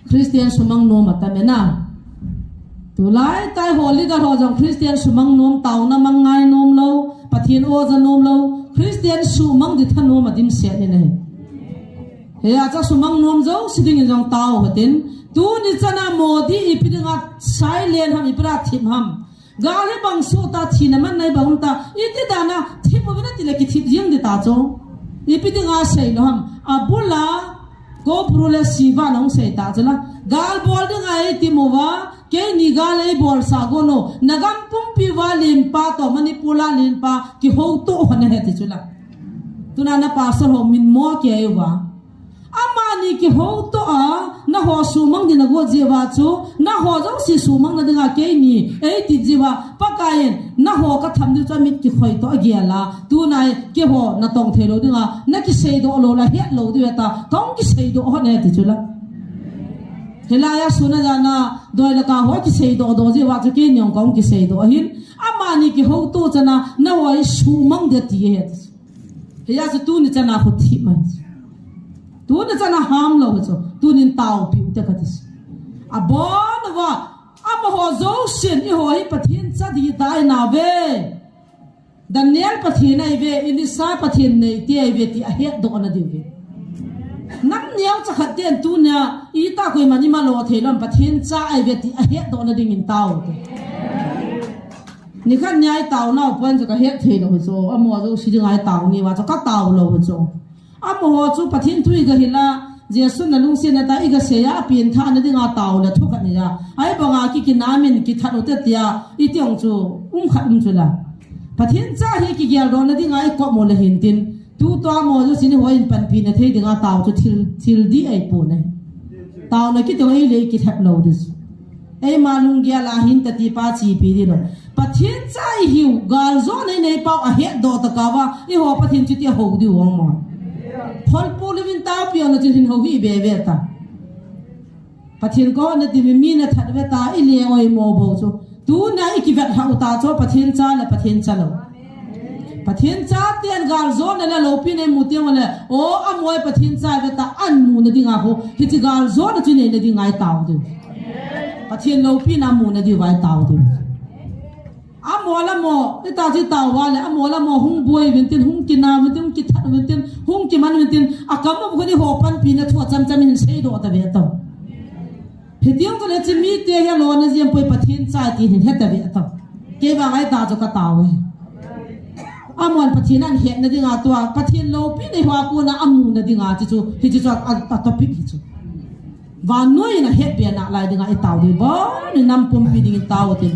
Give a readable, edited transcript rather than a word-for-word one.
Christian sumang nom atamena tu lai tai holy da ho jong Christian sumang nom tau na mangai nom lo pathin o ja nom lo Christian sumang di than nom adim se ni nei he a cha sumang nom jo siding jong tau hatin tu ni chana modi ipidinga silent ham ipra thim ham gale bang so ta thina man nai bang ta iti dana thimu bina tilaki thip jing de ta cho ipidinga sei lo ham abula ko prule siva nong sei ta jala gal bol de ngai timowa ke ni gal ei bol sa gono nagam pum pi wa lim pa to manipula lim pa ki ho to hone he ti chula tunana pastor ho min mo ke wa amani ki ho to a na ho sumang dina go jewa chu na ho jong si sumang na dinga ke ni ei ti jewa pakayen na ho ka tham du cha mit ki khoi to agiala tu nai ke ho na tong thelo dinga na ki sei do lo la het lo du ta tong ki sei do ho ne ti chula helaya suna jana doi la ka ho ki sei do do jewa chu ke nyong kong ki sei do hin amani ki ho to chana na ho sumang de ti he heya chu tu ni chana ho thi ma tu na chana ham lo cho tu nin tau pi te ka tis a bon wa am ho zo shin I ho hi pathin cha di dai na ve Daniel pathin ai ve Elisa pathin nei ti ai ve ti a het do na di ve nam niao cha khat ten tu na I ta koi mani ma lo thelam pathin cha ai ve ti a het do na ding in tau ni khan nyai tau na pon cha ka het the lo cho amo zo si ding ai tau ni wa cha ka tau lo cho amo chu pathin thui ga hila jesu na lung se na ta iga se ya pin tha na dinga taw la thuka ni ya ai banga ki ki namin ki thanu te tia I tiong chu khat chula pathin cha hi ki gyal ron na dinga ai ko mo le hin tin tu to mo ju sin ho in pan pi na thei dinga taw chu thil di ai pu ne taw na ki to ai le ki thap lo dis ai malung gya la hin ta ti pa chi pi di lo pathin cha hi gal zo nei nei pau a he do ta ka wa I ho pathin chi ti ho di wong mo Paul Polivin tapio na tin ho hi be ta pathin ko na ti mi na that ve ta I le oi mo bo chu tu na I ki vet ha ta cho pathin cha la pathin cha lo pathin cha tian gal zo na la lo pi ne mu ti wala o amoi pathin cha ve ta an mu na dinga ho hi ti gal zo na ti ne na dinga ai taw du pathin lo pi na mu na di vai taw du amola mo ita ji taw wale amola mo hung boy vintin hung kina vintin ki that vintin hung ki man vintin akam mo ko ni ho pan pi na thua cham cham in sei do ta ve to hetiang to le chi mi te ya lo na jem poi pathin cha ti hin het ta ve to ke ba ngai ta jo ka taw we amon pathin an het na dinga to pathin lo pi nei hwa pu na amu na dinga chi chu hi chi a topic hi chu wa noi na het be na lai dinga I taw de bo ni nam pum pi ding taw tin